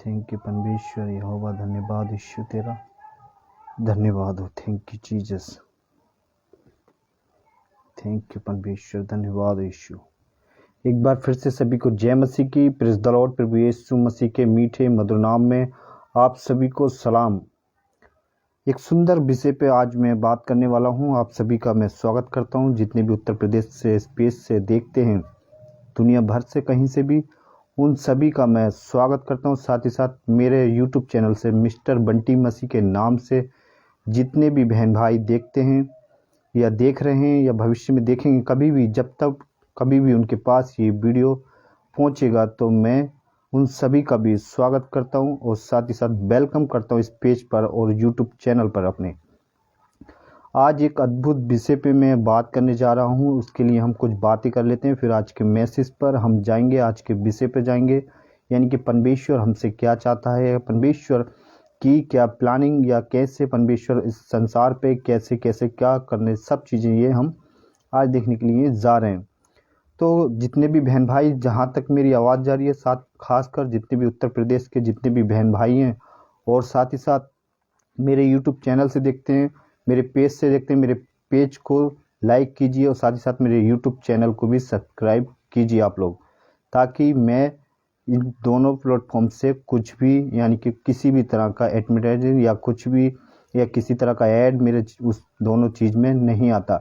Thank you परमेश्वर यहोवा, धन्यवाद यीशु तेरा, धन्यवाद हो। Thank you Jesus, thank you परमेश्वर, धन्यवाद यीशु। एक बार फिर से सभी को जय मसीह की, प्रेज़ द लॉर्ड। प्रभु यीशु मसीह के मीठे मधुर नाम में आप सभी को सलाम। एक सुंदर विषय पे आज मैं बात करने वाला हूँ। आप सभी का मैं स्वागत करता हूँ, जितने भी उत्तर प्रदेश से स्पेस से देखते हैं, दुनिया भर से कहीं से भी, उन सभी का मैं स्वागत करता हूँ। साथ ही साथ मेरे यूट्यूब चैनल से मिस्टर बंटी मसीह के नाम से जितने भी बहन भाई देखते हैं या देख रहे हैं या भविष्य में देखेंगे, कभी भी जब तक कभी भी उनके पास ये वीडियो पहुंचेगा तो मैं उन सभी का भी स्वागत करता हूं और साथ ही साथ वेलकम करता हूं इस पेज पर और यूट्यूब चैनल पर अपने। आज एक अद्भुत विषय पे मैं बात करने जा रहा हूं, उसके लिए हम कुछ बातें कर लेते हैं, फिर आज के मैसेज पर हम जाएंगे, आज के विषय पे जाएंगे, यानी कि परमेश्वर हमसे क्या चाहता है, परमेश्वर की क्या प्लानिंग या कैसे परमेश्वर इस संसार पे कैसे कैसे क्या करने, सब चीज़ें ये हम आज देखने के लिए जा रहे हैं। तो जितने भी बहन भाई, जहाँ तक मेरी आवाज़ जा रही है, साथ खासकर जितने भी उत्तर प्रदेश के जितने भी बहन भाई हैं और साथ ही साथ मेरे यूट्यूब चैनल से देखते हैं, मेरे पेज से देखते हैं, मेरे पेज को लाइक कीजिए और साथ ही साथ मेरे यूट्यूब चैनल को भी सब्सक्राइब कीजिए आप लोग, ताकि मैं इन दोनों प्लेटफॉर्म से कुछ भी, यानी कि किसी भी तरह का एडवर्टाइजिंग या कुछ भी या किसी तरह का ऐड मेरे उस दोनों चीज़ में नहीं आता,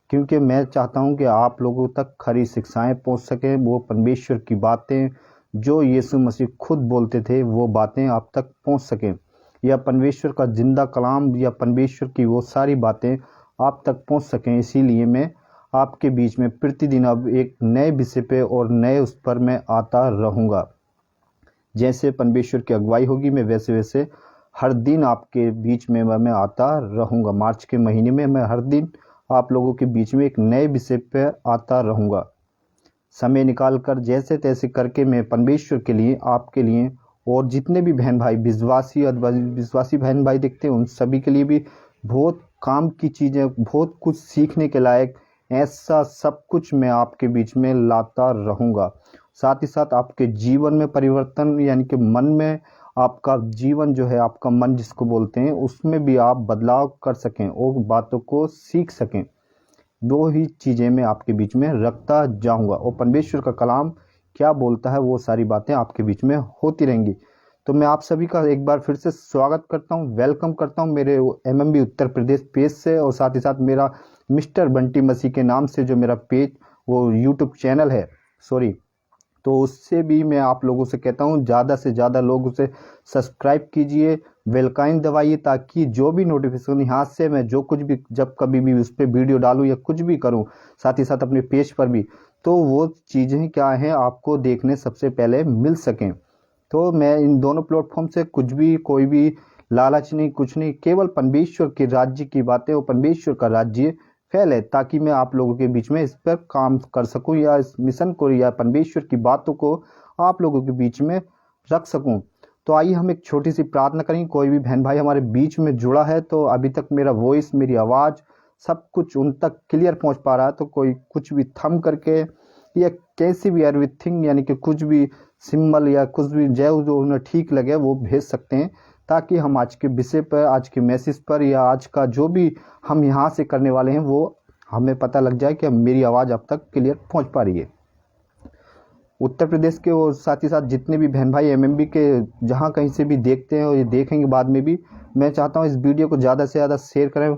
क्योंकि मैं चाहता हूं कि आप लोगों तक खरी शिक्षाएं पहुंच सकें, वो परमेश्वर की बातें जो यीशु मसीह खुद बोलते थे वो बातें आप तक पहुंच सकें, या परमेश्वर का जिंदा कलाम या परमेश्वर की वो सारी बातें आप तक पहुंच सकें। इसीलिए मैं आपके बीच में प्रतिदिन अब एक नए विषय पे और नए उस पर मैं आता रहूँगा। जैसे परमेश्वर की अगुवाई होगी मैं वैसे वैसे हर दिन आपके बीच में मैं आता रहूँगा। मार्च के महीने में मैं हर दिन आप लोगों के बीच में एक नए विषय पे आता रहूँगा। समय निकाल कर जैसे तैसे करके मैं परमेश्वर के लिए, आपके लिए और जितने भी बहन भाई विश्वासी बहन भाई देखते हैं, उन सभी के लिए भी बहुत काम की चीज़ें, बहुत कुछ सीखने के लायक ऐसा सब कुछ मैं आपके बीच में लाता रहूँगा। साथ ही साथ आपके जीवन में परिवर्तन, यानी कि मन में आपका जीवन जो है, आपका मन जिसको बोलते हैं, उसमें भी आप बदलाव कर सकें और बातों को सीख सकें। दो ही चीज़ें मैं आपके बीच में रखता जाऊंगा और परमेश्वर का कलाम क्या बोलता है वो सारी बातें आपके बीच में होती रहेंगी। तो मैं आप सभी का एक बार फिर से स्वागत करता हूं, वेलकम करता हूं मेरे एमएमबी उत्तर प्रदेश पेज से और साथ ही साथ मेरा मिस्टर बंटी मसीह के नाम से जो मेरा पेज वो यूट्यूब चैनल है, तो उससे भी मैं आप लोगों से कहता हूं ज़्यादा से ज़्यादा लोग उसे सब्सक्राइब कीजिए, बेल दबाइए, ताकि जो भी नोटिफिकेशन यहाँ से मैं जो कुछ भी जब कभी भी उस पर वीडियो डालूं या कुछ भी करूं, साथ ही साथ अपने पेज पर भी, तो वो चीज़ें क्या हैं आपको देखने सबसे पहले मिल सकें। तो मैं इन दोनों प्लेटफॉर्म से कुछ भी, कोई भी लालच नहीं, कुछ नहीं, केवल परमेश्वर के राज्य की बातें और परमेश्वर का राज्य फैले, ताकि मैं आप लोगों के बीच में इस पर काम कर सकूं या इस मिशन को या परमेश्वर की बातों को आप लोगों के बीच में रख सकूं। तो आइए हम एक छोटी सी प्रार्थना करें। कोई भी बहन भाई हमारे बीच में जुड़ा है तो अभी तक मेरा वॉइस, मेरी आवाज़ सब कुछ उन तक क्लियर पहुंच पा रहा है, तो कोई कुछ भी थम करके या कैसी भी एवरीथिंग, यानी कि कुछ भी सिंबल या कुछ भी जो उन्हें ठीक लगे वो भेज सकते हैं, ताकि हम आज के विषय पर, आज के मैसेज पर या आज का जो भी हम यहाँ से करने वाले हैं वो हमें पता लग जाए कि मेरी आवाज़ अब तक क्लियर पहुँच पा रही है। उत्तर प्रदेश के और साथ ही साथ जितने भी बहन भाई एमएमबी के जहाँ कहीं से भी देखते हैं और ये देखेंगे बाद में भी, मैं चाहता हूँ इस वीडियो को ज़्यादा से ज़्यादा शेयर करें,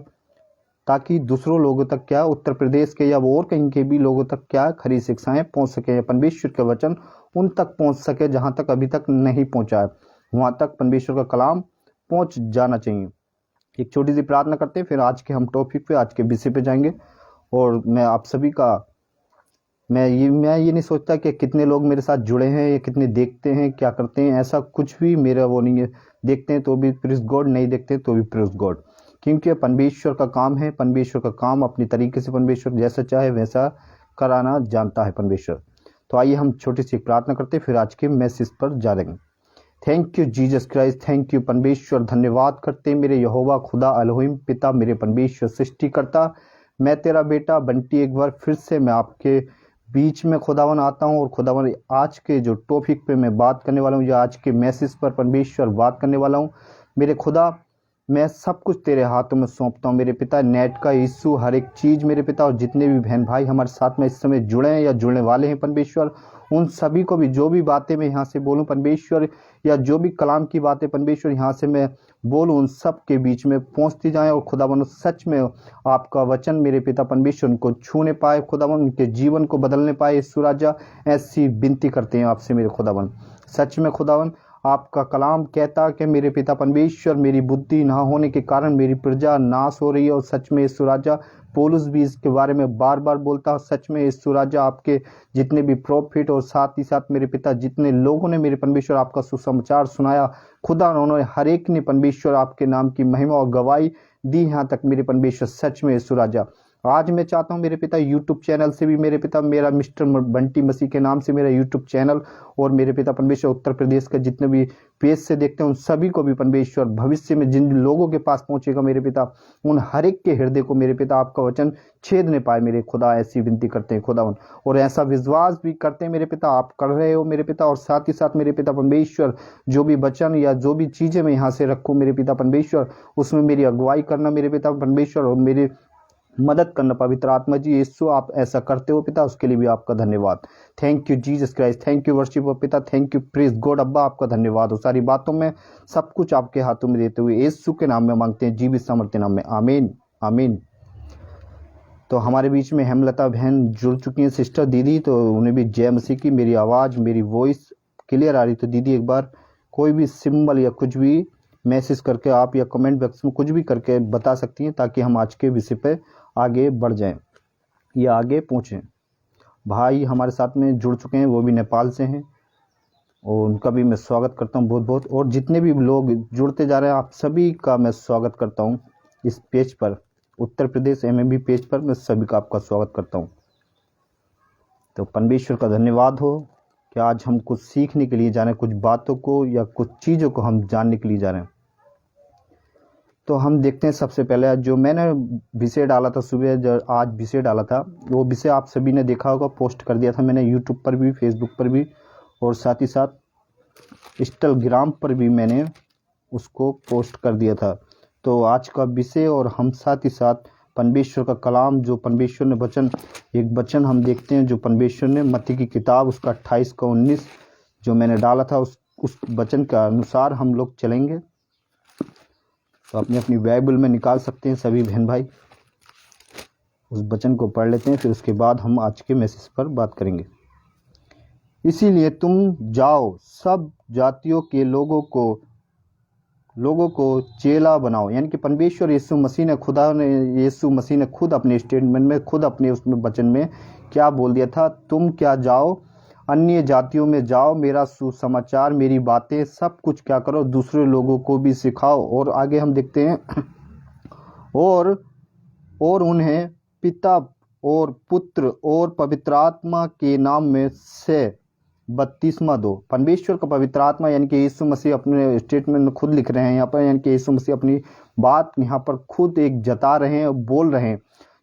ताकि दूसरों लोगों तक क्या, उत्तर प्रदेश के या और कहीं के भी लोगों तक क्या खरी शिक्षाएं पहुँच सके, या परमेश्वर के वचन उन तक पहुँच सके जहाँ तक अभी तक नहीं पहुँचा है, वहाँ तक परमेश्वर का कलाम पहुँच जाना चाहिए। एक छोटी सी प्रार्थना करते हैं, फिर आज के हम टॉपिक पे, आज के विषय पे जाएंगे। और मैं आप सभी का, मैं ये नहीं सोचता कि कितने लोग मेरे साथ जुड़े हैं या कितने देखते हैं, क्या करते हैं, ऐसा कुछ भी मेरा वो नहीं है। देखते हैं तो भी प्रेज़ गॉड, नहीं देखते तो भी प्रेज़ गॉड, क्योंकि परमेश्वर का काम है। परमेश्वर का काम अपनी तरीके से परमेश्वर जैसा चाहे वैसा कराना जानता है परमेश्वर। तो आइए हम छोटी सी प्रार्थना करते हैं, फिर आज के मैसेज पर जा देंगे। Thank you Jesus Christ, thank you परमेश्वर, धन्यवाद करते मेरे यहोवा खुदा एलोहिम पिता, मेरे परमेश्वर सृष्टिकर्ता। मैं तेरा बेटा बंटी एक बार फिर से मैं आपके बीच में खुदावन आता हूँ और खुदावन आज के जो टॉपिक पे मैं बात करने वाला हूँ या आज के मैसेज पर परमेश्वर बात करने वाला हूँ। मेरे खुदा, मैं सब कुछ तेरे हाथों में सौंपता हूँ मेरे पिता। नेट का इशू, हर एक चीज़ मेरे पिता, और जितने भी बहन भाई हमारे साथ में इस समय जुड़े हैं या जुड़ने वाले हैं परमेश्वर, उन सभी को भी जो भी बातें मैं यहाँ से बोलूँ परमेश्वर, या जो भी कलाम की बातें परमेश्वर यहाँ से मैं बोलूँ, उन सब के बीच में पहुँचती जाएँ और खुदावन सच में आपका वचन मेरे पिता परमेश्वर उनको छूने पाए, खुदावन उनके जीवन को बदलने पाए। यीशु राजा, ऐसी विनती करते हैं आपसे मेरे खुदावन। सच में खुदावन, आपका कलाम कहता कि मेरे पिता परमेश्वर, मेरी बुद्धि ना होने के कारण मेरी प्रजा नाश हो रही है, और सच में यीशु राजा पौलुस भी इसके बारे में बार बार बोलता है। सच में यीशु राजा, आपके जितने भी प्रॉफिट और साथ ही साथ मेरे पिता जितने लोगों ने मेरे परमेश्वर आपका सुसमाचार सुनाया, खुदा उन्होंने हर एक ने परमेश्वर आपके नाम की महिमा और गवाही दी यहाँ तक मेरे परमेश्वर। सच में यीशु राजा, आज मैं चाहता हूँ मेरे पिता यूट्यूब चैनल से भी मेरे पिता, मेरा मिस्टर बंटी मसीह के नाम से मेरा यूट्यूब चैनल, और मेरे पिता परमेश्वर उत्तर प्रदेश के जितने भी पेज से देखते हैं उन सभी को भी परमेश्वर भविष्य में जिन लोगों के पास पहुंचेगा मेरे पिता, उन हर एक के हृदय को मेरे पिता आपका वचन छेदने पाए मेरे खुदा। ऐसी विनती करते हैं खुदा, और ऐसा विश्वास भी करते हैं मेरे पिता आप कर रहे हो मेरे पिता। और साथ ही साथ मेरे पिता परमेश्वर, जो भी वचन या जो भी चीज़ें मैं यहाँ से रखूँ मेरे पिता परमेश्वर, उसमें मेरी अगुवाई करना मेरे पिता परमेश्वर, और मेरी मदद करना पवित्र आत्मा जी। यीशु, आप ऐसा करते हो पिता, उसके लिए भी आपका धन्यवाद। Thank you Jesus Christ, thank you worship पिता, थैंक यू प्रेज गॉड। अब्बा, आपका धन्यवाद हो सारी बातों में, सब कुछ आपके हाथों में देते हुए यीशु के नाम में मांगते हैं, जीवित सामर्थ्य नाम में, आमीन आमीन। तो हमारे बीच में हेमलता बहन जुड़ चुकी हैं, सिस्टर दीदी, तो उन्हें भी जय मसीह की। मेरी आवाज़, मेरी वॉइस क्लियर आ रही? तो दीदी एक बार कोई भी सिंबल या कुछ भी मैसेज करके आप या कमेंट बॉक्स में कुछ भी करके बता सकती हैं, ताकि हम आज के विषय पे आगे बढ़ जाएं या आगे पहुँचें। भाई हमारे साथ में जुड़ चुके हैं, वो भी नेपाल से हैं, और उनका भी मैं स्वागत करता हूं बहुत बहुत। और जितने भी लोग जुड़ते जा रहे हैं, आप सभी का मैं स्वागत करता हूं इस पेज पर, उत्तर प्रदेश एमएमबी पेज पर मैं सभी का आपका स्वागत करता हूं। तो परमेश्वर का धन्यवाद हो कि आज हम कुछ सीखने के लिए जा रहे हैं, कुछ बातों को या कुछ चीज़ों को हम जानने के लिए जा रहे हैं। तो हम देखते हैं सबसे पहले जो मैंने विषय डाला था सुबह, जो आज विषय डाला था, वो विषय आप सभी ने देखा होगा, पोस्ट कर दिया था मैंने यूट्यूब पर भी, फेसबुक पर भी, और साथ ही साथ इंस्टाग्राम पर भी मैंने उसको पोस्ट कर दिया था। तो आज का विषय, और हम साथ ही साथ परमेश्वर का कलाम, जो परमेश्वर ने वचन, एक वचन हम देखते हैं जो परमेश्वर ने मत्ती की किताब उसका 28 का 19 जो मैंने डाला था, उस वचन के अनुसार हम लोग चलेंगे। तो अपनी अपनी बाइबल में निकाल सकते हैं सभी बहन भाई, उस वचन को पढ़ लेते हैं, फिर उसके बाद हम आज के मैसेज पर बात करेंगे। इसीलिए तुम जाओ, सब जातियों के लोगों को चेला बनाओ। यानी कि परमेश्वर यीशु मसीह ने खुद अपने स्टेटमेंट में, खुद अपने उसमें वचन में क्या बोल दिया था, तुम क्या जाओ, अन्य जातियों में जाओ, मेरा सुसमाचार, मेरी बातें सब कुछ क्या करो, दूसरे लोगों को भी सिखाओ। और आगे हम देखते हैं, और उन्हें पिता और पुत्र और पवित्र आत्मा के नाम में से बपतिस्मा दो। परमेश्वर का पवित्र आत्मा, यानी कि यीशु मसीह अपने स्टेटमेंट में खुद लिख रहे हैं यहाँ पर, यानी कि यीशु मसीह अपनी बात यहाँ पर खुद एक जता रहे हैं, बोल रहे हैं।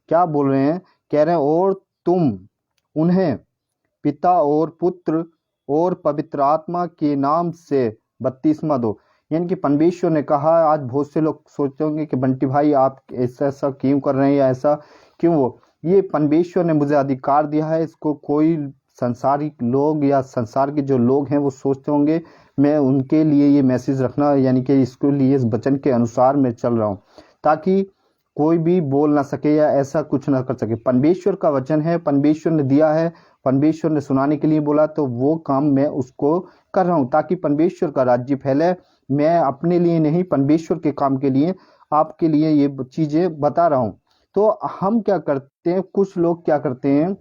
क्या बोल रहे हैं? कह रहे हैं, और तुम उन्हें पिता और पुत्र और पवित्र आत्मा के नाम से बपतिस्मा दो। यानी कि परमेश्वर ने कहा, आज बहुत से लोग सोचेंगे कि बंटी भाई आप ऐसा क्यों कर रहे हैं, या ऐसा क्यों? ये परमेश्वर ने मुझे अधिकार दिया है, इसको कोई संसारिक लोग या संसार के जो लोग हैं वो सोचते होंगे मैं उनके लिए ये मैसेज रखना, यानी कि इसके लिए इस वचन के अनुसार मैं चल रहा हूँ, ताकि कोई भी बोल ना सके या ऐसा कुछ ना कर सके। परमेश्वर का वचन है, परमेश्वर ने दिया है, परमेश्वर ने सुनाने के लिए बोला, तो वो काम मैं उसको कर रहा हूँ, ताकि परमेश्वर का राज्य फैले। मैं अपने लिए नहीं, परमेश्वर के काम के लिए, आपके लिए ये चीज़ें बता रहा हूँ। तो हम क्या करते हैं, कुछ लोग क्या करते हैं,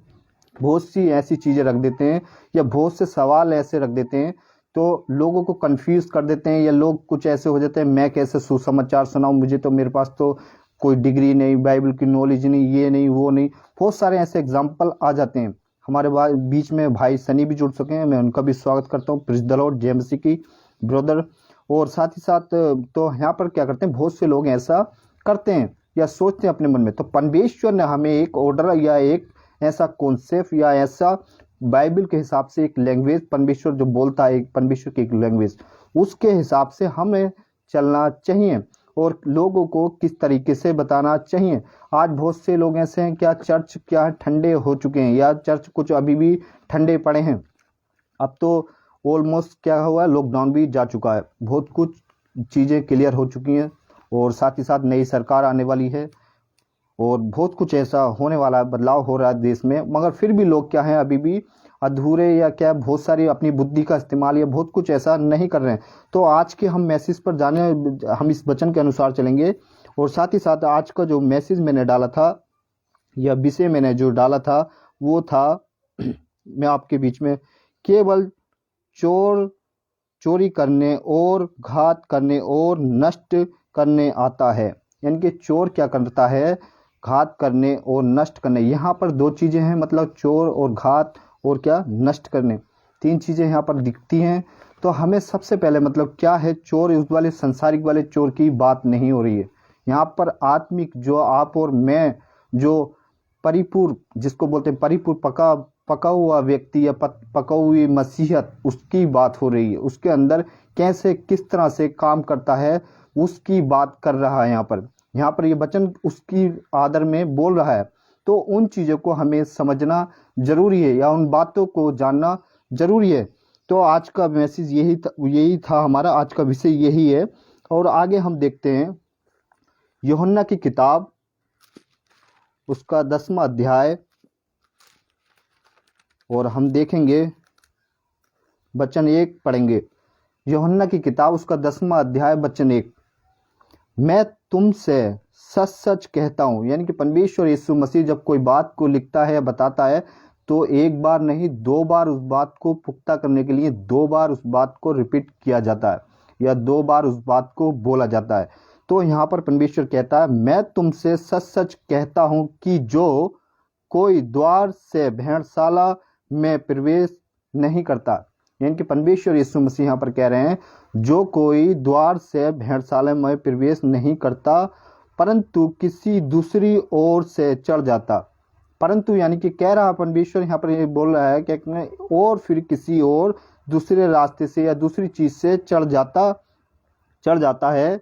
बहुत सी ऐसी चीज़ें रख देते हैं या बहुत से सवाल ऐसे रख देते हैं, तो लोगों को कंफ्यूज कर देते हैं, या लोग कुछ ऐसे हो जाते हैं, मैं कैसे सुसमाचार सुनाऊं, मुझे तो, मेरे पास तो कोई डिग्री नहीं, बाइबल की नॉलेज नहीं, ये नहीं वो नहीं, बहुत सारे ऐसे एग्जाम्पल आ जाते हैं। हमारे बीच में भाई सनी भी जुड़ सके हैं, मैं उनका भी स्वागत करता हूँ, प्रेज़ द लॉर्ड, जय मसीह की ब्रदर। और साथ ही साथ तो यहाँ पर क्या करते हैं, बहुत से लोग ऐसा करते हैं या सोचते हैं अपने मन में। तो परमेश्वर ने हमें एक ऑर्डर या एक ऐसा कॉन्सेप्ट या ऐसा बाइबल के हिसाब से एक लैंग्वेज परमेश्वर जो बोलता है, एक परमेश्वर की एक लैंग्वेज, उसके हिसाब से हमें चलना चाहिए और लोगों को किस तरीके से बताना चाहिए। आज बहुत से लोग ऐसे हैं क्या चर्च क्या ठंडे हो चुके हैं या चर्च कुछ अभी भी ठंडे पड़े हैं। अब तो ऑलमोस्ट क्या हुआ है, लॉकडाउन भी जा चुका है, बहुत कुछ चीज़ें क्लियर हो चुकी हैं और साथ ही साथ नई सरकार आने वाली है और बहुत कुछ ऐसा होने वाला है, बदलाव हो रहा है देश में। मगर फिर भी लोग क्या हैं अभी भी अधूरे या क्या बहुत सारी अपनी बुद्धि का इस्तेमाल या बहुत कुछ ऐसा नहीं कर रहे हैं। तो आज के हम मैसेज पर जाने, हम इस वचन के अनुसार चलेंगे और साथ ही साथ आज का जो मैसेज मैंने डाला था या विषय मैंने जो डाला था वो था मैं आपके बीच में, केवल चोरी करने और घात करने और नष्ट करने आता है। यानी कि चोर क्या करता है, घात करने और नष्ट करने। यहाँ पर दो चीजें हैं, मतलब चोर और घात और क्या नष्ट करने, तीन चीजें यहाँ पर दिखती हैं। तो हमें सबसे पहले मतलब क्या है चोर, उस वाले संसारिक वाले चोर की बात नहीं हो रही है यहाँ पर। आत्मिक जो आप और मैं, जो परिपूर्ण जिसको बोलते हैं परिपूर्ण पका हुआ व्यक्ति या पका हुई मसीहत, उसकी बात हो रही है। उसके अंदर कैसे किस तरह से काम करता है उसकी बात कर रहा है यहाँ पर ये वचन उसकी आदर में बोल रहा है। तो उन चीज़ों को हमें समझना जरूरी है या उन बातों को जानना जरूरी है। तो आज का मैसेज यही था हमारा, आज का विषय यही है। और आगे हम देखते हैं यूहन्ना की किताब, उसका 10वां अध्याय, और हम देखेंगे वचन 1 पढ़ेंगे। यूहन्ना की किताब उसका 10वां अध्याय वचन 1, मैं तुमसे सच सच कहता हूं। यानी कि परमेश्वर यीशु मसीह जब कोई बात को लिखता है या बताता है तो एक बार नहीं 2 बार उस बात को पुख्ता करने के लिए 2 बार उस बात को रिपीट किया जाता है या 2 बार उस बात को बोला जाता है। तो यहाँ पर परमेश्वर कहता है मैं तुमसे सच सच कहता हूं कि जो कोई द्वार से भेड़शाला में प्रवेश नहीं करता। यानी कि परमेश्वर यीशु मसीह यहाँ पर कह रहे हैं जो कोई द्वार से भेड़शाला में प्रवेश नहीं करता परंतु किसी दूसरी ओर से चढ़ जाता। परंतु यानी कि कह रहा परमेश्वर यहाँ पर ये बोल रहा है कि और फिर किसी और दूसरे रास्ते से या दूसरी चीज से चढ़ जाता है,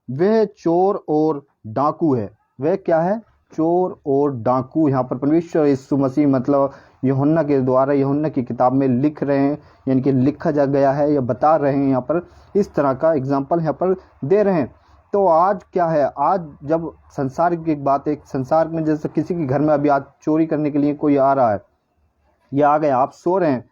वह चोर और डाकू है। वह क्या है, चोर और डाकू। यहाँ पर परमेश्वर यीशु मसीह मतलब यूहन्ना के द्वारा यूहन्ना की किताब में लिख रहे हैं, यानी कि लिखा जा गया है या बता रहे हैं, यहाँ पर इस तरह का एग्जाम्पल यहाँ पर दे रहे हैं। तो आज क्या है, आज जब संसार की एक बात है, संसार में जैसे किसी के घर में अभी आज चोरी करने के लिए कोई आ रहा है या आ गया, आप सो रहे हैं,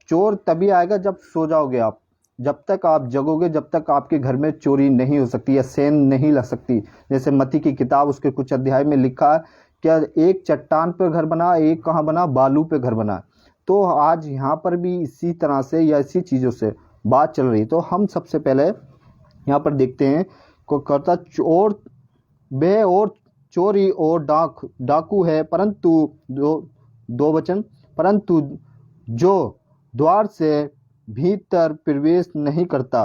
चोर तभी आएगा जब सो जाओगे आप। जब तक आप जगोगे जब तक आपके घर में चोरी नहीं हो सकती या सेन नहीं लग सकती। जैसे मत्ती की किताब उसके कुछ अध्याय में लिखा है क्या एक चट्टान पर घर बना, एक कहाँ बना, बालू पे घर बना। तो आज यहाँ पर भी इसी तरह से या इसी चीज़ों से बात चल रही। तो हम सबसे पहले यहाँ पर देखते हैं को करता चोर बे और चोरी और डाकू है, परंतु दो वचन, परंतु जो द्वार से भीतर प्रवेश नहीं करता।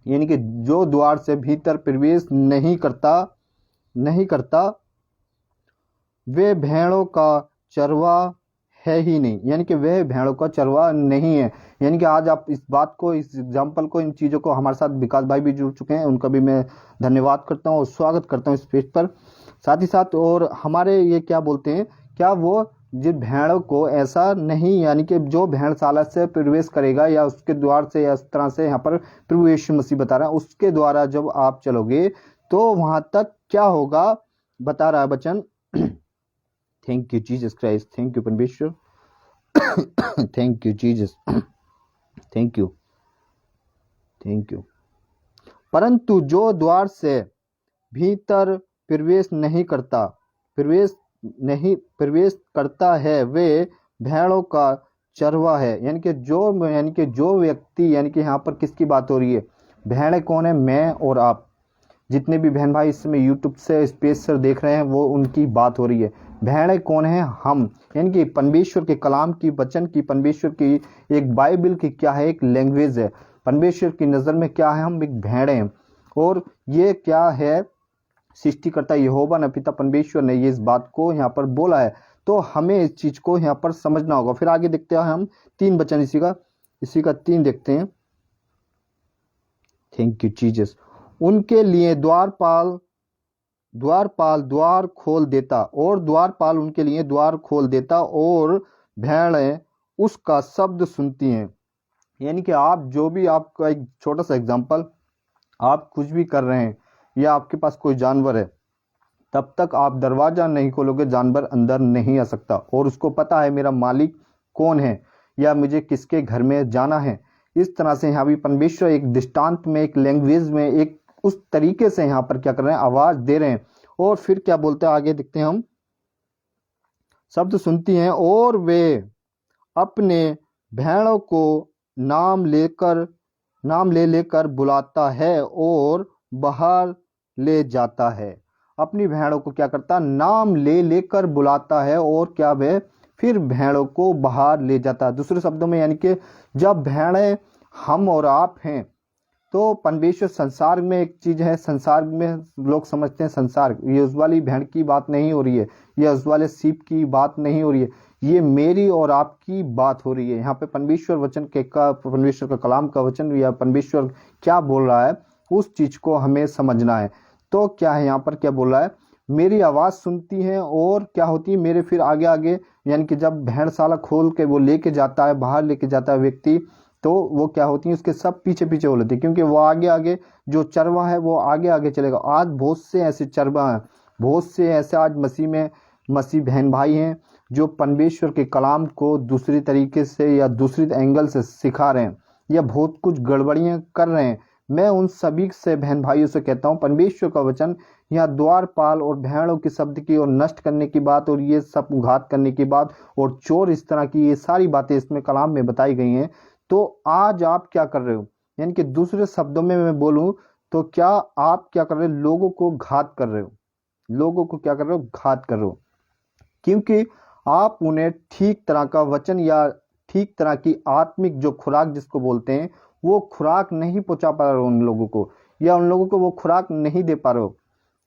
यानी कि जो द्वार से भीतर प्रवेश नहीं करता वे भेड़ों का चरवा है ही नहीं। यानी कि वह भेड़ों का चरवा नहीं है। यानी कि आज आप इस बात को, इस एग्जाम्पल को, इन चीज़ों को, हमारे साथ विकास भाई भी जुड़ चुके हैं, उनका भी मैं धन्यवाद करता हूँ और स्वागत करता हूँ इस पेज पर। साथ ही साथ और हमारे ये क्या बोलते हैं, क्या वो जिन भेड़ों को ऐसा नहीं, यानी कि जो भेड़शाला से प्रवेश करेगा या उसके द्वार से या इस तरह से यहाँ पर प्रभु यीशु मसीह बता रहा है उसके द्वारा जब आप चलोगे तो वहां तक क्या होगा बता रहा है वचन। Thank you Jesus Christ, thank you परमेश्वर, thank you Jesus, thank you. परंतु जो द्वार से भीतर प्रवेश करता है वे भेड़ों का चरवा है। यानी कि जो व्यक्ति, यानी कि यहाँ पर किसकी बात हो रही है, भेड़ें कौन है, मैं और आप, जितने भी बहन भाई इस समय यूट्यूब से स्पेस से देख रहे हैं वो उनकी बात हो रही है। भेड़ें कौन है, हम। यानी कि परमेश्वर के कलाम की, वचन की, परमेश्वर की एक बाइबल की क्या है, एक लैंग्वेज है। परमेश्वर की नज़र में क्या है, हम एक भेड़ें हैं। और ये क्या है, सृष्टिकर्ता यहोवा ने, पिता परमेश्वर ने ये इस बात को यहाँ पर बोला है। तो हमें इस चीज को यहाँ पर समझना होगा। फिर आगे देखते हैं हम 3 वचन इसी का 3 देखते हैं। Thank you Jesus. उनके लिए द्वारपाल द्वार खोल देता, और द्वारपाल उनके लिए द्वार खोल देता, और भेड़ें उसका शब्द सुनती हैं। यानी कि आप जो भी, आपका एक छोटा सा एग्जांपल, आप कुछ भी कर रहे हैं या आपके पास कोई जानवर है, तब तक आप दरवाजा नहीं खोलोगे जानवर अंदर नहीं आ सकता, और उसको पता है मेरा मालिक कौन है या मुझे किसके घर में जाना है। इस तरह से यहाँ भी परमेश्वर एक दृष्टांत में, एक लैंग्वेज में, एक उस तरीके से यहाँ पर क्या कर रहे हैं, आवाज दे रहे हैं। और फिर क्या बोलते हैं आगे देखते हैं हम, शब्द सुनती हैं और वे अपने भेड़ों को नाम ले लेकर बुलाता है और बाहर ले जाता है। अपनी भेड़ों को क्या करता, नाम ले लेकर बुलाता है, और क्या वे फिर भेड़ों को बाहर ले जाता है। दूसरे शब्दों में यानी कि जब भेड़ें हम और आप हैं, तो परमेश्वर, संसार में एक चीज है, संसार में लोग समझते हैं संसार, ये उस वाली भेड़ की बात नहीं हो रही है, ये उस वाले सीप की बात नहीं हो रही है, ये मेरी और आपकी बात हो रही है। यहाँ पे परमेश्वर का कलाम का वचन या परमेश्वर क्या बोल रहा है, उस चीज को हमें समझना है। तो क्या है यहाँ पर, क्या बोल रहा है, मेरी आवाज सुनती है और क्या होती है, मेरे फिर आगे आगे, यानी कि जब भेड़शाला खोल के वो लेके जाता है, बाहर लेके जाता है व्यक्ति, तो वो क्या होती है, उसके सब पीछे पीछे हो लेते हैं, क्योंकि वो आगे आगे जो चरवा है वो आगे आगे चलेगा। आज बहुत से ऐसे चरवा हैं, बहुत से ऐसे आज मसीह बहन भाई हैं जो परमेश्वर के कलाम को दूसरी तरीके से या दूसरी एंगल से सिखा रहे हैं या बहुत कुछ गड़बड़ियां कर रहे हैं। मैं उन सभी से बहन भाइयों से कहता हूं, परमेश्वर का वचन यहाँ द्वारपाल और भेड़ों के शब्द की और नष्ट करने की बात और ये सब घात करने की बात और चोर, इस तरह की ये सारी बातें इसमें कलाम में बताई गई हैं। तो आज आप क्या कर रहे हो, यानी कि दूसरे शब्दों में मैं बोलूं तो क्या आप क्या कर रहे हो, लोगों को घात कर रहे हो, लोगों को क्या कर रहे हो, घात कर रहे हो, क्योंकि आप उन्हें ठीक तरह का वचन या ठीक तरह की आत्मिक जो खुराक जिसको बोलते हैं, वो खुराक नहीं पहुंचा पा रहे हो उन लोगों को, या उन लोगों को वो खुराक नहीं दे पा रहे हो।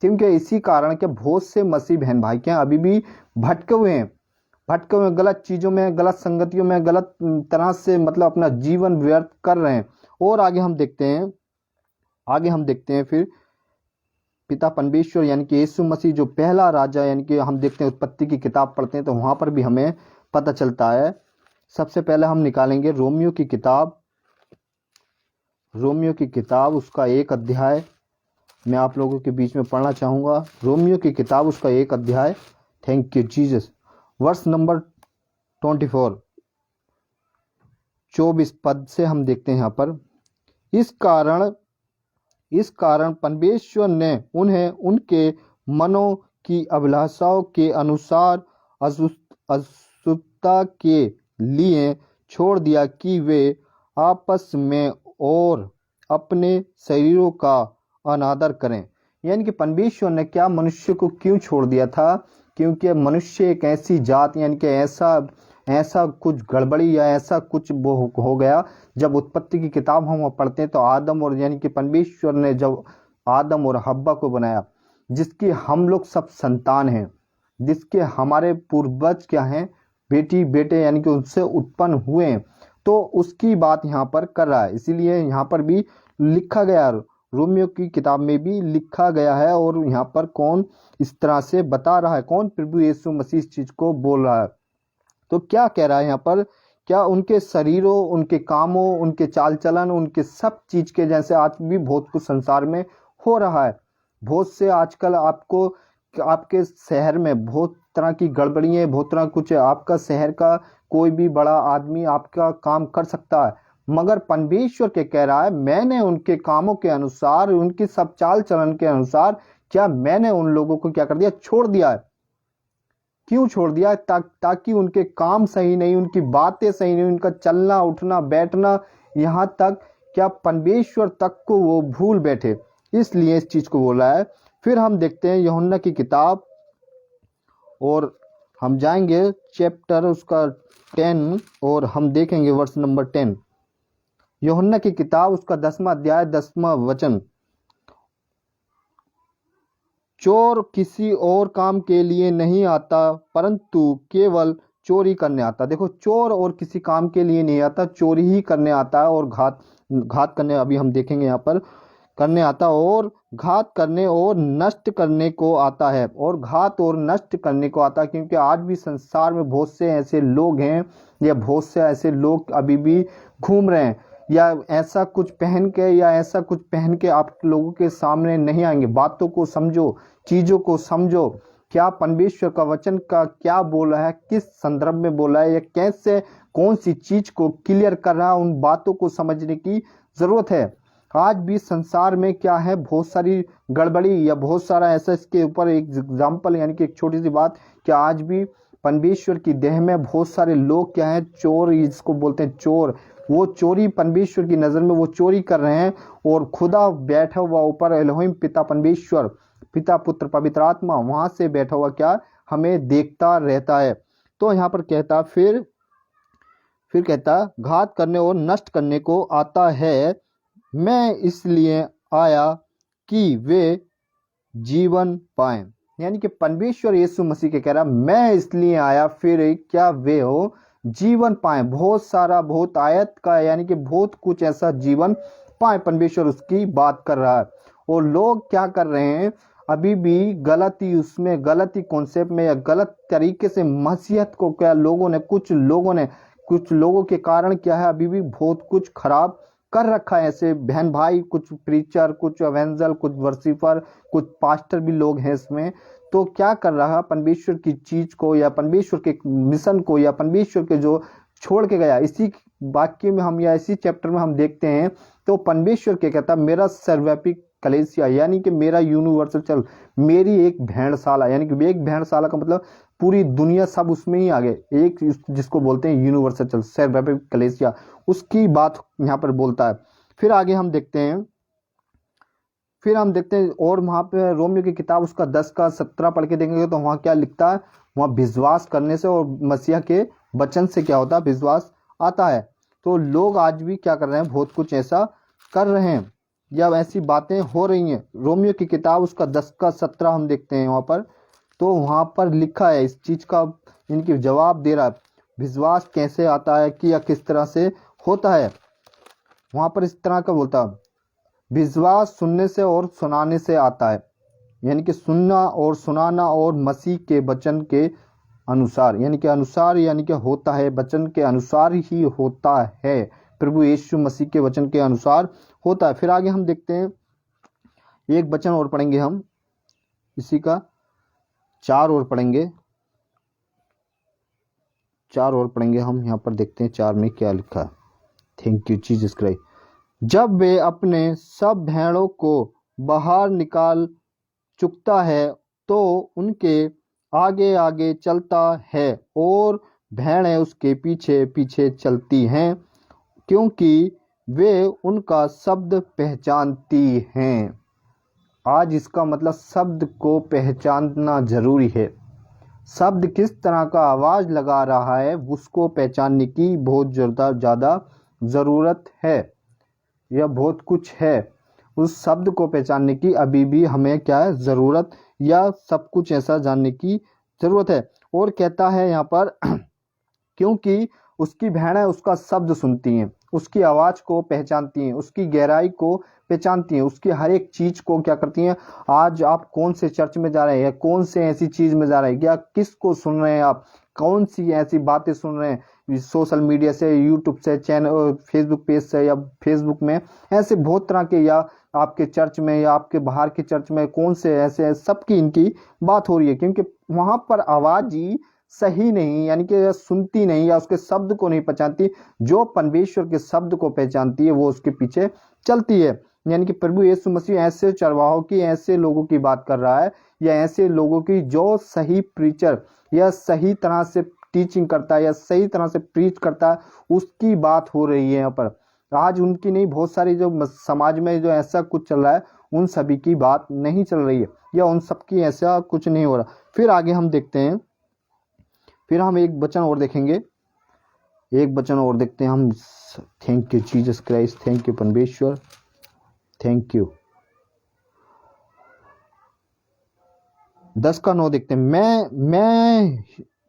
क्योंकि इसी कारण के बहुत से मसीह बहन भाई क्या अभी भी भटके हुए हैं, गलत चीजों में, गलत संगतियों में, गलत तरह से मतलब अपना जीवन व्यर्थ कर रहे हैं। और आगे हम देखते हैं फिर पिता परमेश्वर यानी कि यीशु मसीह जो पहला राजा, यानी कि हम देखते हैं उत्पत्ति की किताब पढ़ते हैं तो वहां पर भी हमें पता चलता है। सबसे पहले हम निकालेंगे रोमियो की किताब उसका 1 अध्याय मैं आप लोगों के बीच में पढ़ना चाहूंगा। रोमियो की किताब उसका 1 अध्याय, थैंक यू जीसस, वर्ष नंबर 24 पद से हम देखते हैं यहाँ पर, इस कारण परमेश्वर ने उन्हें उनके मनों की अभिलाषाओं के अनुसार अशुद्धता के लिए छोड़ दिया कि वे आपस में और अपने शरीरों का अनादर करें। यानी कि परमेश्वर ने क्या मनुष्य को क्यों छोड़ दिया था, क्योंकि मनुष्य एक ऐसी जात, यानी कि ऐसा कुछ गड़बड़ी या ऐसा कुछ वो हो गया। जब उत्पत्ति की किताब हम पढ़ते हैं तो आदम और यानी कि परमेश्वर ने जब आदम और हव्वा को बनाया, जिसकी हम लोग सब संतान हैं, जिसके हमारे पूर्वज क्या हैं, बेटी बेटे, यानी कि उनसे उत्पन्न हुए हैं, तो उसकी बात यहाँ पर कर रहा है। इसीलिए यहाँ पर भी लिखा गया, रोमियो की किताब में भी लिखा गया है, और यहाँ पर कौन इस तरह से बता रहा है, कौन, प्रभु यीशु मसीह इस चीज को बोल रहा है। तो क्या कह रहा है यहाँ पर, क्या उनके शरीरों, उनके कामों, उनके चाल चलन, उनके सब चीज के जैसे आज भी बहुत कुछ संसार में हो रहा है। बहुत से आजकल आपको आपके शहर में बहुत तरह की गड़बड़ियां, बहुत तरह कुछ है। आपका शहर का कोई भी बड़ा आदमी आपका काम कर सकता है, मगर परमेश्वर के कह रहा है, मैंने उनके कामों के अनुसार, उनकी सब चाल चलन के अनुसार, क्या मैंने उन लोगों को क्या कर दिया, छोड़ दिया है। क्यों छोड़ दिया, ताकि उनके काम सही नहीं, उनकी बातें सही नहीं, उनका चलना उठना बैठना, यहाँ तक क्या परमेश्वर तक को वो भूल बैठे, इसलिए इस चीज को बोल रहा है। फिर हम देखते हैं यूहन्ना की किताब, और हम जाएंगे चैप्टर उसका 10 और हम देखेंगे वर्ष नंबर 10। यूहन्ना की किताब उसका 10वां अध्याय 10वां वचन, चोर किसी और काम के लिए नहीं आता परंतु केवल चोरी करने आता। देखो, चोर और किसी काम के लिए नहीं आता, चोरी ही करने आता है और घात घात करने, अभी हम देखेंगे यहाँ पर, करने आता और घात करने और नष्ट करने को आता है, और घात और नष्ट करने को आता है। क्योंकि आज भी संसार में बहुत से ऐसे लोग हैं या बहुत से ऐसे लोग अभी भी घूम रहे हैं, या ऐसा कुछ पहन के या ऐसा कुछ पहन के आप लोगों के सामने नहीं आएंगे। बातों को समझो, चीजों को समझो, क्या परमेश्वर का वचन का क्या बोला है, किस संदर्भ में बोला है, या कैसे कौन सी चीज को क्लियर कर रहा है, उन बातों को समझने की जरूरत है। आज भी संसार में क्या है, बहुत सारी गड़बड़ी या बहुत सारा ऐसा, इसके ऊपर एक एग्जाम्पल यानी कि एक छोटी सी बात, कि आज भी परमेश्वर की देह में बहुत सारे लोग क्या है, चोर, इसको बोलते हैं चोर, वो चोरी परमेश्वर की नजर में वो चोरी कर रहे हैं, और खुदा बैठा हुआ ऊपर एलोहिम पिता परमेश्वर, पिता पुत्र पवित्र आत्मा वहां से बैठा हुआ क्या हमें देखता रहता है। तो यहाँ पर कहता, फिर कहता, घात करने और नष्ट करने को आता है, मैं इसलिए आया कि वे जीवन पाएं। यानी कि परमेश्वर यीशु मसीह के कह रहा, मैं इसलिए आया, फिर क्या वे हो जीवन पाए। बहुत सारा, बहुत आयत का, यानी कि बहुत कुछ ऐसा जीवन पाए, परमेश्वर उसकी बात कर रहा है। और लोग क्या कर रहे हैं, अभी भी गलती, उसमें गलती कॉन्सेप्ट में या गलत तरीके से मसीहत को क्या लोगों ने, कुछ लोगों के कारण क्या है, अभी भी बहुत कुछ खराब कर रखा है। ऐसे बहन भाई, कुछ प्रीचर, कुछ एवेंजल, कुछ वर्शिपर, कुछ पास्टर भी लोग हैं इसमें। तो क्या कर रहा है, परमेश्वर की चीज को या परमेश्वर के मिशन को या परमेश्वर के जो छोड़ के गया, इसी वाक्य में हम या इसी चैप्टर में हम देखते हैं। तो परमेश्वर क्या कहता, मेरा सर्वव्यापी कलीसिया, यानी कि मेरा यूनिवर्सल चर्च, मेरी एक भेड़शाला, यानी कि एक भेड़शाला का मतलब पूरी दुनिया सब उसमें ही आ गए, एक जिसको बोलते हैं यूनिवर्सल चर्च, सर्वव्यापी कलीसिया, उसकी बात यहाँ पर बोलता है। फिर आगे हम देखते हैं, और वहां पे रोमियो की किताब उसका 10 का 17 पढ़ के देखेंगे तो वहां क्या लिखता है, वहां विश्वास करने से और मसीहा के वचन से क्या होता है, विश्वास आता है। तो लोग आज भी क्या कर रहे हैं, बहुत कुछ ऐसा कर रहे हैं या ऐसी बातें हो रही हैं। रोमियो की किताब उसका 10 का 17 हम देखते हैं वहां पर, तो वहां पर लिखा है इस चीज का, इनकी जवाब दे रहा है, विश्वास कैसे आता है कि या किस तरह से होता है। वहां पर इस तरह का बोलता है, विश्वास सुनने से और सुनाने से आता है, यानी कि सुनना और सुनाना और मसीह के वचन के अनुसार, यानी कि होता है, वचन के अनुसार ही होता है, प्रभु यीशु मसीह के वचन के अनुसार होता है। फिर आगे हम देखते हैं, एक वचन और पढ़ेंगे हम, इसी का 4 और पढ़ेंगे, हम यहाँ पर देखते हैं 4 में क्या लिखा है। Thank you Jesus Christ. जब वे अपने सब भेड़ों को बाहर निकाल चुकता है तो उनके आगे आगे चलता है और भेड़ें उसके पीछे पीछे चलती हैं, क्योंकि वे उनका शब्द पहचानती हैं। आज इसका मतलब शब्द को पहचानना जरूरी है। शब्द किस तरह का आवाज लगा रहा है उसको पहचानने की बहुत ज़्यादा ज़रूरत है, यह बहुत कुछ है, उस शब्द को पहचानने की अभी भी हमें क्या है ज़रूरत, या सब कुछ ऐसा जानने की ज़रूरत है। और कहता है यहाँ पर क्योंकि उसकी भेड़ें उसका शब्द सुनती हैं, उसकी आवाज़ को पहचानती हैं, उसकी गहराई को पहचानती हैं, उसकी हर एक चीज़ को क्या करती हैं। आज आप कौन से चर्च में जा रहे हैं, या कौन से ऐसी चीज़ में जा रहे हैं, या किसको सुन रहे हैं, आप कौन सी ऐसी बातें सुन रहे हैं, सोशल मीडिया से, यूट्यूब से, चैनल, फेसबुक पेज से, या फेसबुक में ऐसे बहुत तरह के, या आपके चर्च में या आपके बाहर के चर्च में कौन से ऐसे, सबकी इनकी बात हो रही है, क्योंकि वहां पर आवाज़ ही सही नहीं, यानी कि सुनती नहीं या उसके शब्द को नहीं पहचानती। जो परमेश्वर के शब्द को पहचानती है वो उसके पीछे चलती है। यानी कि प्रभु यीशु मसीह ऐसे चरवाहों की, ऐसे लोगों की बात कर रहा है, या ऐसे लोगों की जो सही प्रीचर या सही तरह से टीचिंग करता है या सही तरह से प्रीच करता है, उसकी बात हो रही है यहाँ पर। आज उनकी नहीं, बहुत सारी जो समाज में जो ऐसा कुछ चल रहा है उन सभी की बात नहीं चल रही है, या उन सबकी ऐसा कुछ नहीं हो रहा। फिर आगे हम देखते हैं, फिर हम एक वचन और देखेंगे, हम। Thank you Jesus Christ, thank you परमेश्वर, थैंक यू। 10 का 9 देखते हैं। मैं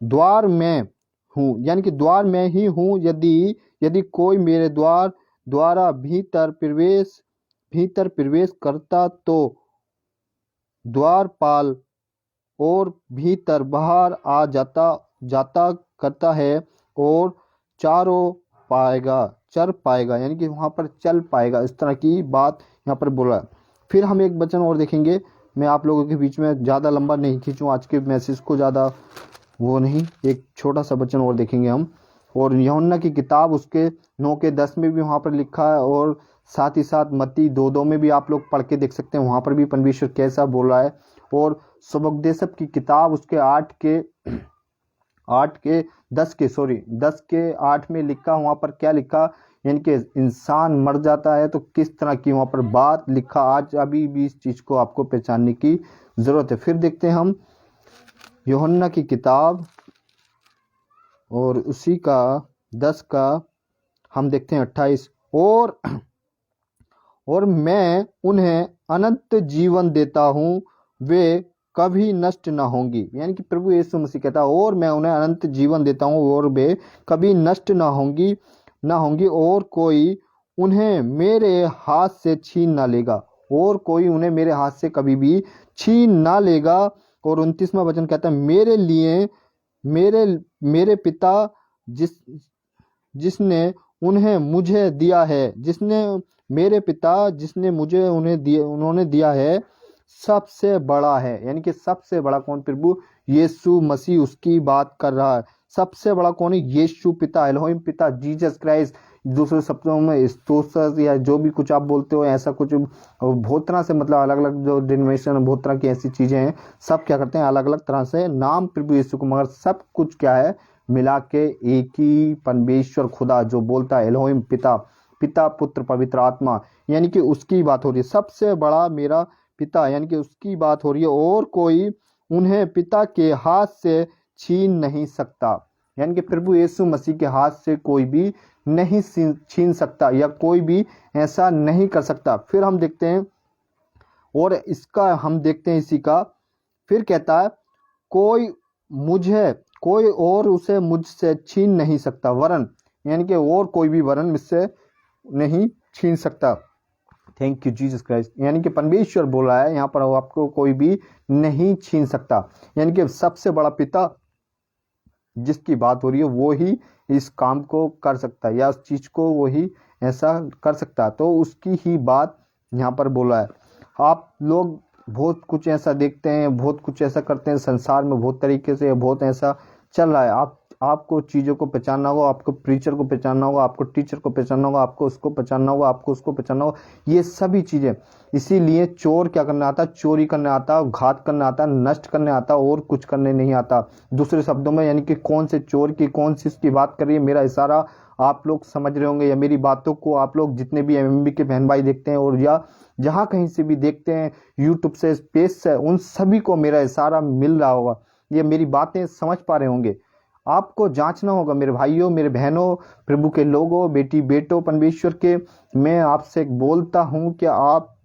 द्वार में हूँ, यानी कि द्वार में ही हूँ। यदि यदि कोई मेरे द्वारा भीतर प्रवेश करता तो द्वारपाल और भीतर बाहर आ जाता जाता करता है और चारों चर पाएगा, यानी कि वहां पर चल पाएगा। इस तरह की बात यहाँ पर बोला है। फिर हम एक वचन और देखेंगे। मैं आप लोगों के बीच में ज़्यादा लंबा नहीं खींचूं आज के मैसेज को, ज़्यादा वो नहीं, एक छोटा सा वचन और देखेंगे हम। और यूहन्ना की किताब उसके 9 के 10 में भी वहाँ पर लिखा है, और साथ ही साथ मत्ती 2:2 में भी आप लोग पढ़ के देख सकते हैं, वहाँ पर भी परमेश्वर कैसा बोल रहा है। और सुबोधदेशक की किताब उसके 10 के 8 में लिखा, वहाँ पर क्या लिखा, यानी कि इंसान मर जाता है तो किस तरह की वहाँ पर बात लिखा। आज अभी भी इस चीज़ को आपको पहचानने की ज़रूरत है। फिर देखते हैं हम यूहन्ना की किताब और उसी का 10 का हम देखते हैं 28। और मैं उन्हें अनंत जीवन देता हूँ, वे कभी नष्ट ना होंगी। यानी कि प्रभु यीशु मसीह कहता है, और मैं उन्हें अनंत जीवन देता हूँ और वे कभी नष्ट ना होंगी, और कोई उन्हें मेरे हाथ से छीन ना लेगा, और कोई उन्हें मेरे हाथ से कभी भी छीन ना लेगा। और 29वां वचन कहता है, मेरे लिए मेरे पिता जिसने उन्हें मुझे दिया है, जिसने मुझे उन्होंने दिया है, सबसे बड़ा है। यानी कि सबसे बड़ा कौन? प्रभु यीशु मसीह, उसकी बात कर रहा है। सबसे बड़ा कौन है? यीशु पिता, एलोहिम पिता, जीसस क्राइस्ट। दूसरे शब्दों में स्तोत्रस या जो भी कुछ आप बोलते हो, ऐसा कुछ बहुत तरह से, मतलब अलग अलग जो डिनोमिनेशन, बहुत तरह की ऐसी चीजें हैं, सब क्या करते हैं अलग अलग तरह से नाम प्रभु यीशु को, मगर सब कुछ क्या है? मिला के एक ही परमेश्वर खुदा जो बोलता है एलोहिम पिता, पुत्र पवित्र आत्मा, यानी कि उसकी बात हो रही है। सबसे बड़ा मेरा पिता, यानी कि उसकी बात हो रही है, और कोई उन्हें पिता के हाथ से छीन नहीं सकता। यानी कि प्रभु यीशु मसीह के हाथ से कोई भी नहीं छीन सकता, या कोई भी ऐसा नहीं कर सकता। फिर हम देखते हैं, और इसका हम देखते हैं इसी का, फिर कहता है, कोई और उसे मुझसे छीन नहीं सकता, वरन, यानी कि और कोई भी वरन मुझसे नहीं छीन सकता। Thank you Jesus Christ. यानी कि परमेश्वर बोल रहा है यहाँ पर, आपको कोई भी नहीं छीन सकता। यानी कि सबसे बड़ा पिता जिसकी बात हो रही है वो ही इस काम को कर सकता है, या उस चीज को वो ही ऐसा कर सकता है, तो उसकी ही बात यहाँ पर बोला है। आप लोग बहुत कुछ ऐसा देखते हैं, बहुत कुछ ऐसा करते हैं, संसार में बहुत तरीके से बहुत ऐसा चल रहा है। आपको चीज़ों को पहचानना होगा, आपको प्रीचर को पहचानना होगा, आपको टीचर को पहचानना होगा, आपको उसको पहचानना होगा, आपको उसको पहचानना होगा, ये सभी चीज़ें। इसीलिए चोर क्या करना आता? चोरी करने आता, घात करने आता, नष्ट करने आता, और कुछ करने नहीं आता। दूसरे शब्दों में, यानी कि कौन से चोर की, कौन सी इसकी बात कर रही है, मेरा इशारा आप लोग समझ रहे होंगे, या मेरी बातों को आप लोग जितने भी एमएमबी के बहन भाई देखते हैं, और या जहाँ कहीं से भी देखते हैं, यूट्यूब से, पेज से, उन सभी को मेरा इशारा मिल रहा होगा, ये मेरी बातें समझ पा रहे होंगे। आपको जांचना होगा मेरे भाइयों, मेरे बहनों, प्रभु के लोगों, बेटी बेटों, परमेश्वर के, मैं आपसे बोलता हूं कि आप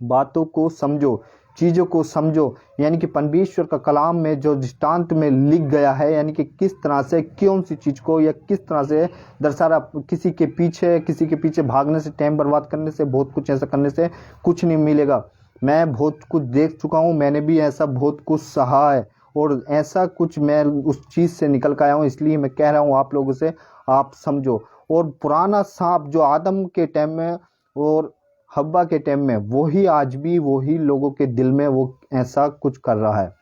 बातों को समझो, चीज़ों को समझो। यानी कि परमेश्वर का कलाम में जो दृष्टांत में लिख गया है, यानी कि किस तरह से कौन सी चीज़ को, या किस तरह से दर्शा रहा। किसी के पीछे भागने से, टाइम बर्बाद करने से, बहुत कुछ ऐसा करने से कुछ नहीं मिलेगा। मैं बहुत कुछ देख चुका हूँ, मैंने भी ऐसा बहुत कुछ सहा है, और ऐसा कुछ मैं उस चीज़ से निकल कर आया हूँ, इसलिए मैं कह रहा हूँ आप लोगों से, आप समझो। और पुराना सांप जो आदम के टाइम में और हव्वा के टाइम में, वही आज भी वही लोगों के दिल में वो ऐसा कुछ कर रहा है।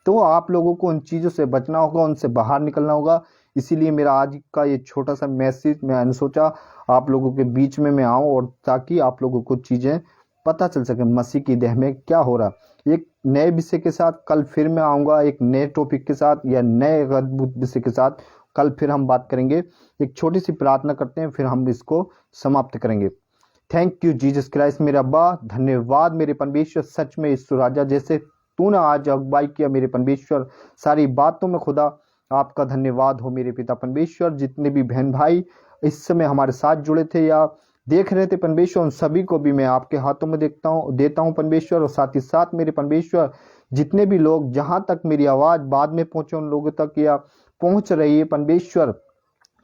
तो आप लोगों को उन चीज़ों से बचना होगा, उनसे बाहर निकलना होगा। इसीलिए मेरा आज का ये छोटा सा मैसेज, मैंने सोचा आप लोगों के बीच में मैं आऊँ, और ताकि आप लोगों को चीज़ें पता चल सके मसीह की देह में क्या हो रहा। एक नए विषय के साथ कल फिर मैं आऊँगा, एक नए टॉपिक के साथ, या नए अद्भुत विषय के साथ कल फिर हम बात करेंगे। एक छोटी सी प्रार्थना करते हैं, फिर हम इसको समाप्त करेंगे। थैंक यू जीसस क्राइस्ट मेरे अब्बा, धन्यवाद मेरे परमेश्वर, सच में यीशु राजा, जैसे तूने आज अगुवाई किया मेरे परमेश्वर, सारी बातों में खुदा आपका धन्यवाद हो मेरे पिता परमेश्वर। जितने भी बहन भाई इस समय हमारे साथ जुड़े थे, या देख रहे थे परमेश्वर, उन सभी को भी मैं आपके हाथों में देता हूँ परमेश्वर। और साथ ही साथ मेरे परमेश्वर, जितने भी लोग, जहां तक मेरी आवाज बाद में पहुंचे उन लोगों तक या पहुंच रही है परमेश्वर,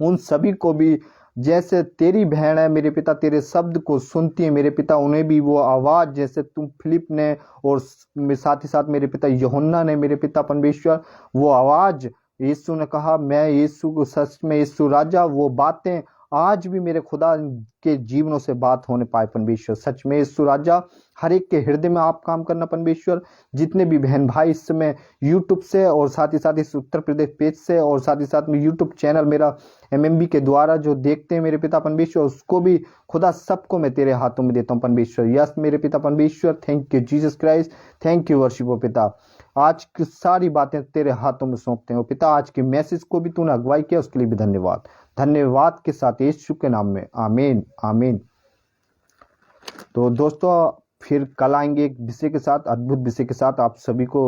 उन सभी को भी, जैसे तेरी बहन है मेरे पिता तेरे शब्द को सुनती है मेरे पिता, उन्हें भी वो आवाज जैसे तुम फिलिप ने और साथ ही साथ मेरे पिता यूहन्ना ने मेरे पिता परमेश्वर, वो आवाज यीशु ने कहा मैं यीशु को सच में यीशु राजा, वो बातें आज भी मेरे खुदा के जीवनों से बात होने पाए परमेश्वर। सच में यीशु राजा, हर एक के हृदय में आप काम करना परमेश्वर। जितने भी बहन भाई इस समय यूट्यूब से और साथ ही साथ इस उत्तर प्रदेश पेज से और साथ ही साथ में यूट्यूब चैनल मेरा एमएमबी के द्वारा जो देखते हैं मेरे पिता परमेश्वर, उसको भी खुदा सबको मैं तेरे हाथों में देता हूँ परमेश्वर। यस मेरे पिता परमेश्वर, thank you Jesus Christ, thank you worship पिता। आज की सारी बातें तेरे हाथों में सौंपते हैं पिता। आज के मैसेज को भी तूने अगुवाई किया, उसके लिए भी धन्यवाद। धन्यवाद के साथ यीशु के नाम में, आमीन आमीन। तो दोस्तों फिर कल आएंगे एक विषय के साथ, अद्भुत विषय के साथ। आप सभी को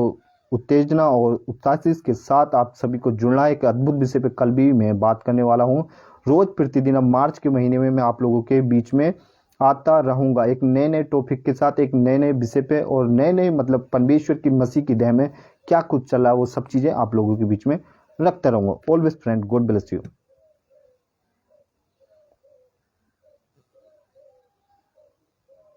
उत्तेजना और उत्साह के साथ आप सभी को जुड़ना है। एक अद्भुत विषय पे कल भी मैं बात करने वाला हूँ। रोज प्रतिदिन अब मार्च के महीने में मैं आप लोगों के बीच में आता रहूंगा एक नए नए टॉपिक के साथ, एक नए नए विषय पे, और नए नए मतलब परमेश्वर की मसीह की देह में क्या कुछ चला वो सब चीजें आप लोगों के बीच में रखता रहूंगा। Always friend, God bless you.